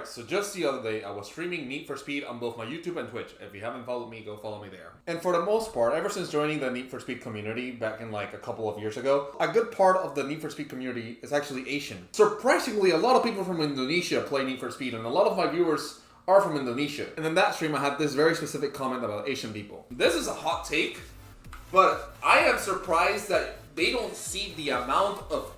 Alright, so just the other day, I was streaming Need for Speed on both my YouTube and Twitch. If you haven't followed me, go follow me there. And for the most part, ever since joining the Need for Speed community back in like a couple of years ago, a good part of the Need for Speed community is actually Asian. Surprisingly, a lot of people from Indonesia play Need for Speed, and a lot of my viewers are from Indonesia. And in that stream, I had this very specific comment about Asian people. This is a hot take, but I am surprised that they don't see the amount of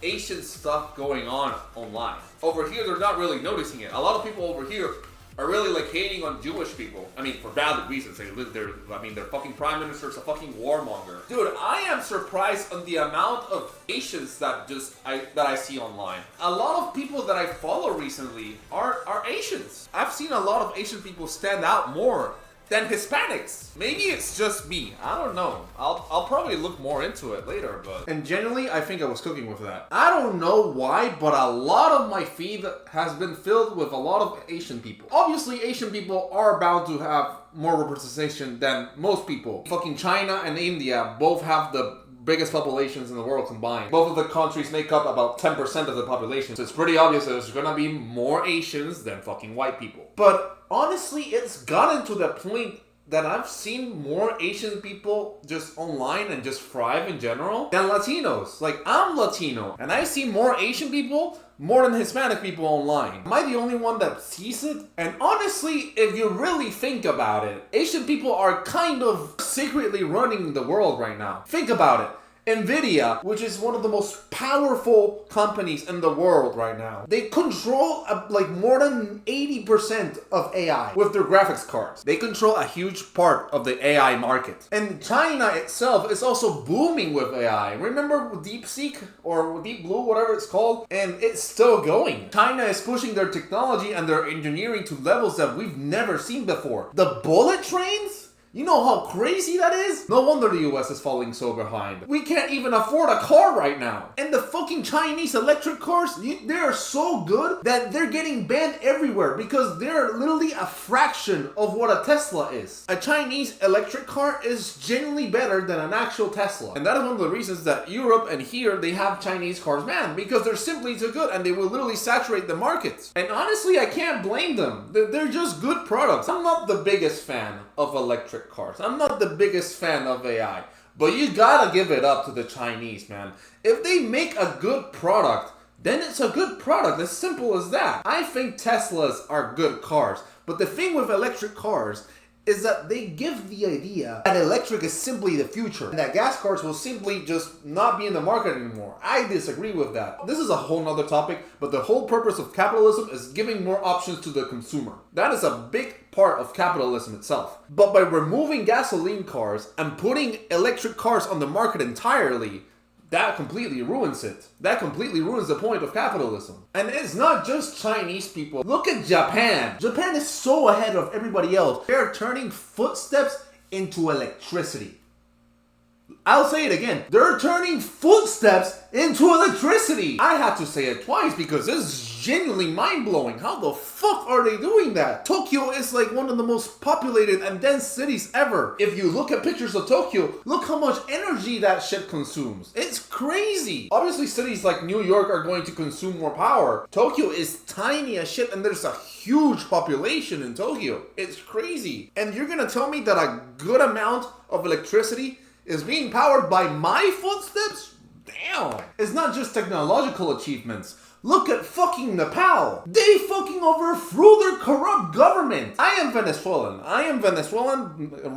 Asian stuff going on online. Over here, they're not really noticing it. A lot of people over here are really like hating on Jewish people. I mean, for valid reasons. They live there. I mean, their fucking prime minister's a fucking warmonger. Dude, I am surprised on the amount of Asians that I see online. A lot of people that I follow recently are Asians. I've seen a lot of Asian people stand out more than Hispanics. Maybe it's just me. I don't know. I'll probably look more into it later, but... And generally, I think I was cooking with that. I don't know why, but a lot of my feed has been filled with a lot of Asian people. Obviously, Asian people are bound to have more representation than most people. Fucking China and India both have the biggest populations in the world combined. Both of the countries make up about 10% of the population, so it's pretty obvious that there's gonna be more Asians than fucking white people. But honestly, it's gotten to the point that I've seen more Asian people just online and just thrive in general than Latinos. Like, I'm Latino, and I see more Asian people more than Hispanic people online. Am I the only one that sees it? And honestly, if you really think about it, Asian people are kind of secretly running the world right now. Think about it. Nvidia, which is one of the most powerful companies in the world right now, they control like more than 80% of AI with their graphics cards. They control a huge part of the AI market. And China itself is also booming with AI. Remember DeepSeek or Deep Blue, whatever it's called? And it's still going. China is pushing their technology and their engineering to levels that we've never seen before. The bullet trains? You know how crazy that is? No wonder the US is falling so behind. We can't even afford a car right now. And the fucking Chinese electric cars, they are so good that they're getting banned everywhere because they're literally a fraction of what a Tesla is. A Chinese electric car is genuinely better than an actual Tesla. And that is one of the reasons that Europe and here, they have Chinese cars banned because they're simply too good and they will literally saturate the markets. And honestly, I can't blame them. They're just good products. I'm not the biggest fan of electric cars. I'm not the biggest fan of AI, but you gotta give it up to the Chinese, man. If they make a good product, then it's a good product, as simple as that. I think Teslas are good cars, but the thing with electric cars is that they give the idea that electric is simply the future and that gas cars will simply just not be in the market anymore. I disagree with that. This is a whole nother topic, but the whole purpose of capitalism is giving more options to the consumer. That is a big part of capitalism itself. But by removing gasoline cars and putting electric cars on the market entirely, that completely ruins it. That completely ruins the point of capitalism. And it's not just Chinese people. Look at Japan. Japan is so ahead of everybody else. They're turning footsteps into electricity. I'll say it again. They're turning footsteps into electricity. I had to say it twice because this is genuinely mind-blowing. How the fuck are they doing that? Tokyo is like one of the most populated and dense cities ever. If you look at pictures of Tokyo, look how much energy that shit consumes. It's crazy. Obviously, cities like New York are going to consume more power. Tokyo is tiny as shit and there's a huge population in Tokyo. It's crazy. And you're gonna tell me that a good amount of electricity is being powered by my footsteps? Damn. It's not just technological achievements. Look at fucking Nepal. They fucking overthrew their corrupt government. I am Venezuelan,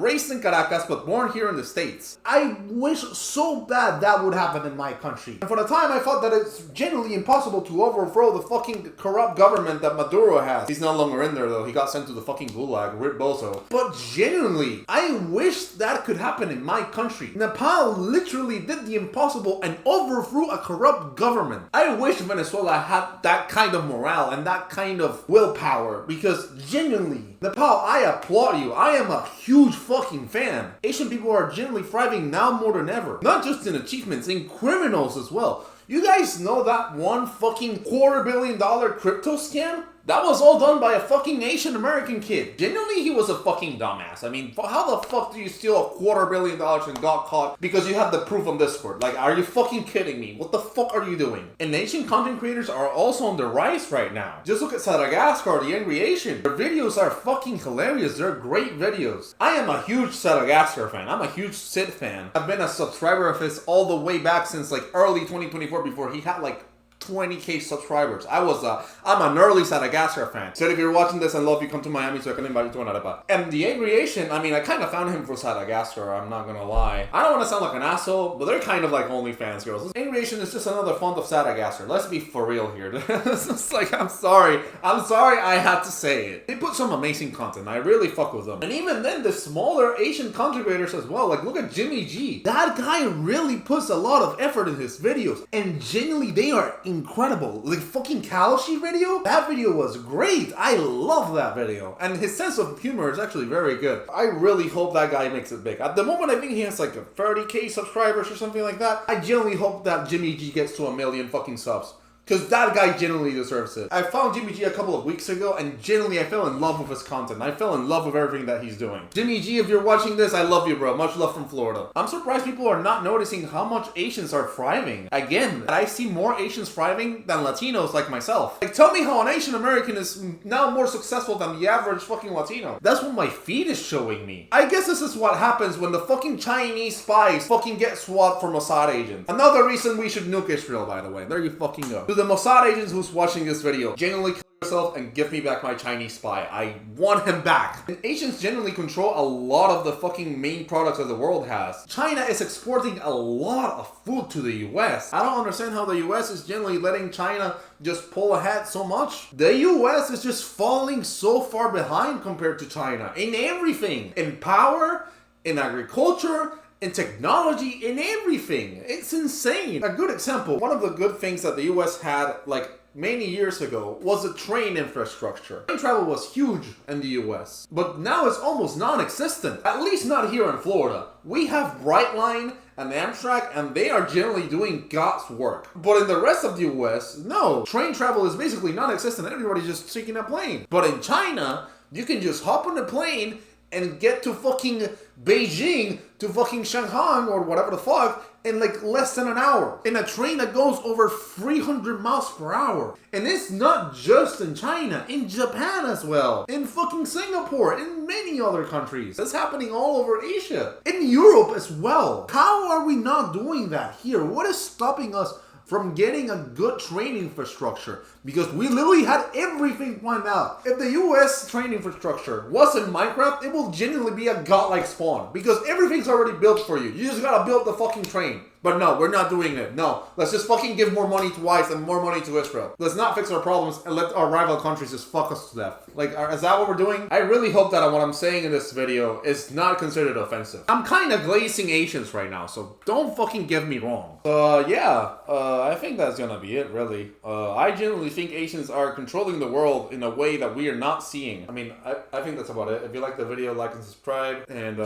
raised in Caracas, but born here in the States. I wish so bad that would happen in my country. And for the time, I thought that it's genuinely impossible to overthrow the fucking corrupt government that Maduro has. He's no longer in there though. He got sent to the fucking gulag, Rip Bozo. But genuinely, I wish that could happen in my country. Nepal literally did the impossible and overthrew a corrupt government. I wish Venezuela had that kind of morale and that kind of willpower because genuinely, Nepal, I applaud you. I am a huge fucking fan. Asian people are genuinely thriving now more than ever. Not just in achievements, in criminals as well. You guys know that one fucking $250 million crypto scam? That was all done by a fucking Asian American kid. Genuinely, he was a fucking dumbass. I mean, how the fuck do you steal $250 million and got caught because you have the proof on Discord? Like, are you fucking kidding me? What the fuck are you doing? And Asian content creators are also on the rise right now. Just look at Madagascar, the Angry Asian. Their videos are fucking hilarious. They're great videos. I am a huge Madagascar fan. I'm a huge Sid fan. I've been a subscriber of his all the way back since like early 2024 before he had like 20k subscribers. I'm an early Madagascar fan. So if you're watching this, I love you. Come to Miami so I can invite you to an arepa. And the Angry Asian, I mean, I kind of found him for Madagascar, I'm not gonna lie. I don't want to sound like an asshole, but they're kind of like OnlyFans girls. Angry Asian is just another font of Madagascar. Let's be for real here. It's like, I'm sorry I had to say it. They put some amazing content. I really fuck with them. And even then, the smaller Asian content creators as well. Like, look at Jimmy G. That guy really puts a lot of effort in his videos. And genuinely, they are incredible. Like fucking Kalashi video? That video was great. I love that video. And his sense of humor is actually very good. I really hope that guy makes it big. At the moment, I think he has like a 30k subscribers or something like that. I genuinely hope that Jimmy G gets to 1 million fucking subs. Because that guy genuinely deserves it. I found Jimmy G a couple of weeks ago, and genuinely I fell in love with his content. I fell in love with everything that he's doing. Jimmy G, if you're watching this, I love you, bro. Much love from Florida. I'm surprised people are not noticing how much Asians are thriving. Again, I see more Asians thriving than Latinos like myself. Like, tell me how an Asian American is now more successful than the average fucking Latino. That's what my feed is showing me. I guess this is what happens when the fucking Chinese spies fucking get SWAT for Mossad agents. Another reason we should nuke Israel, by the way. There you fucking go. To the Mossad agents who's watching this video, genuinely kill yourself and give me back my Chinese spy. I want him back. And Asians generally control a lot of the fucking main products that the world has. China is exporting a lot of food to the US. I don't understand how the US is generally letting China just pull ahead so much. The US is just falling so far behind compared to China in everything. In power, in agriculture, in technology, in everything. It's insane. A good example, one of the good things that the US had like many years ago was the train infrastructure. Train travel was huge in the US, but now it's almost non-existent. At least not here in Florida. We have Brightline and Amtrak, and they are generally doing God's work. But in the rest of the US, no. Train travel is basically non-existent. Everybody's just taking a plane. But in China, you can just hop on a plane and get to fucking Beijing, to fucking Shanghai, or whatever the fuck, in like less than an hour. In a train that goes over 300 miles per hour. And it's not just in China, in Japan as well. In fucking Singapore, in many other countries. It's happening all over Asia. In Europe as well. How are we not doing that here? What is stopping us from getting a good train infrastructure? Because we literally had everything planned out. If the US train infrastructure was in Minecraft, it will genuinely be a godlike spawn. Because everything's already built for you. You just gotta build the fucking train. But no, we're not doing it. No, let's just fucking give more money to ICE and more money to Israel. Let's not fix our problems and let our rival countries just fuck us to death. Like, is that what we're doing? I really hope that what I'm saying in this video is not considered offensive. I'm kind of glazing Asians right now, so don't fucking get me wrong. I think that's gonna be it, really. I genuinely think Asians are controlling the world in a way that we are not seeing. I mean, I think that's about it. If you like the video, like and subscribe. And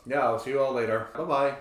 yeah, I'll see you all later. Bye-bye.